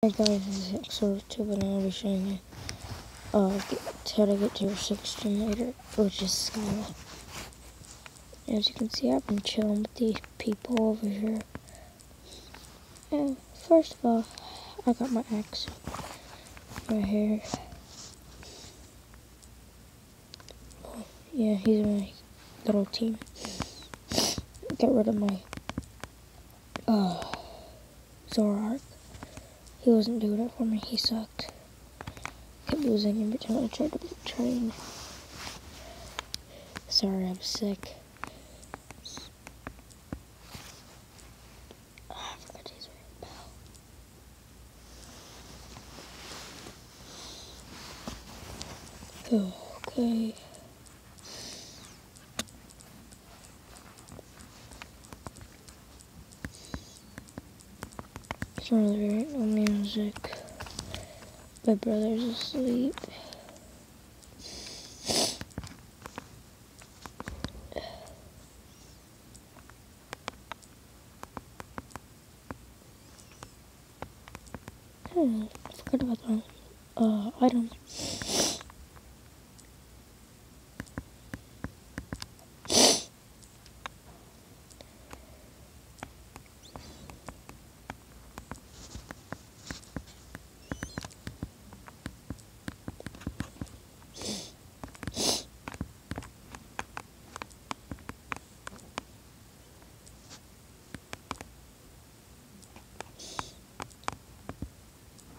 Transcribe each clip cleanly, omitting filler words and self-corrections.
Hey guys, this is Xor2, and I'll be showing you how to get to your 6th generator, which is Skyla. As you can see, I've been chilling with these people over here. And first of all, I got my axe right here. Oh, yeah, he's in my little team. Get rid of my Zoroark. He wasn't doing it for me, he sucked. Kept losing every time I tried to train. Sorry, I'm sick. I forgot to use my bell. Okay. It's really there ain't no music. My brother's asleep. I forgot about the item.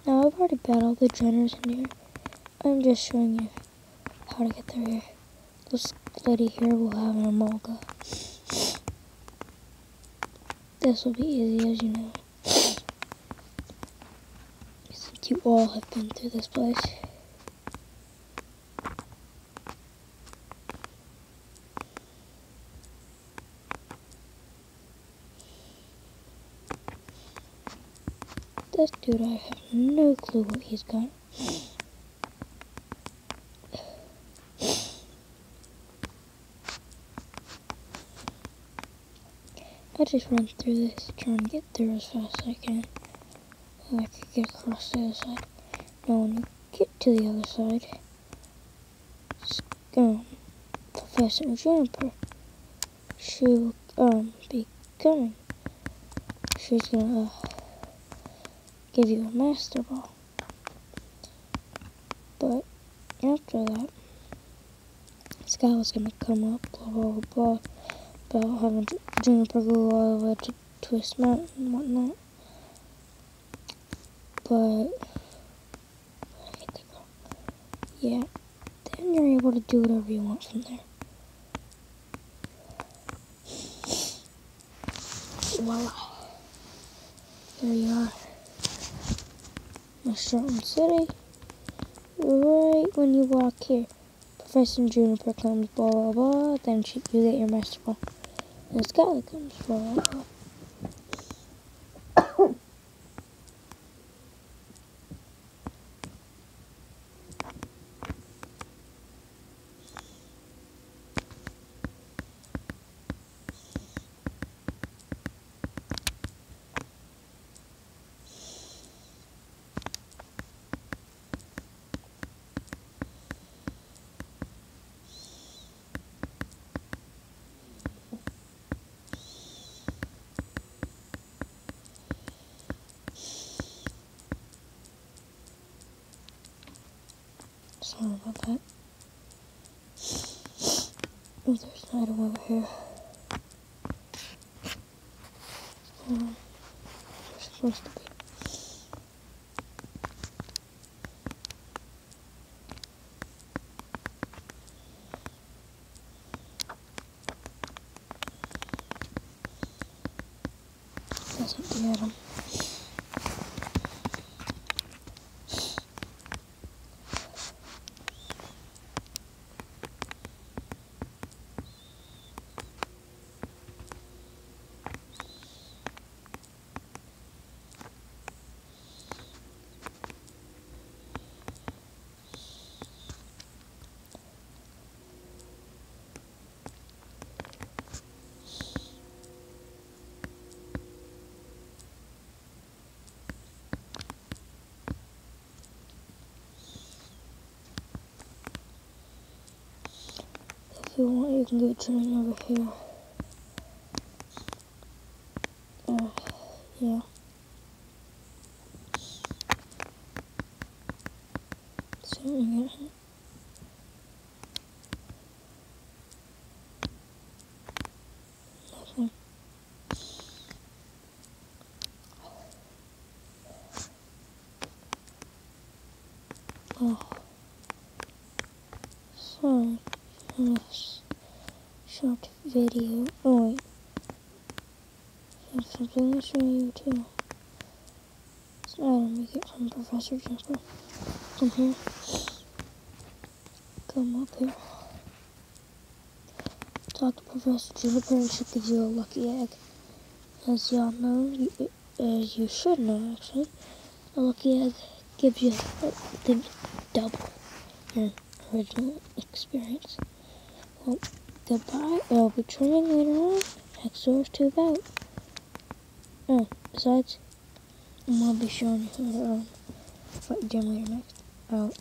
Now I've already battled the trainers in here. I'm just showing you how to get through here. This lady here will have an Emolga. This will be easy, as you know. Since you all have been through this place. This dude, I have no clue what he's got. I just run through this, try and get through as fast as I can. And I could get across the other side. Now when you get to the other side, Professor Juniper, she will be coming. She's gonna give you a Master Ball. But after that, Skyla's gonna come up, blah blah blah, about having Juniper go all the way to Twist Mountain and whatnot. But yeah, then you're able to do whatever you want from there. Voila. There you are. Mushroom City. Right when you walk here, Professor Juniper comes, blah blah blah, then you get your Master Ball. And Skyla comes, blah blah blah. Sorry about that. Oh, there's an item over here. There's supposed to be. Doesn't the item. if you want, you can go train over here. Yeah. So we get him. Nothing. Oh. Sorry for this short video. Oh wait. I have something to show you too. It's an item we get from Professor Jumper. Come here. Come up here. Talk to Professor Juniper and she'll give you a lucky egg. As y'all know, as you should know actually, a lucky egg gives you, I think, double your original experience. Well, goodbye. I'll be training later on. Exor's tube out. Oh, besides, I'm gonna be showing you how to fight gym leader next. Out.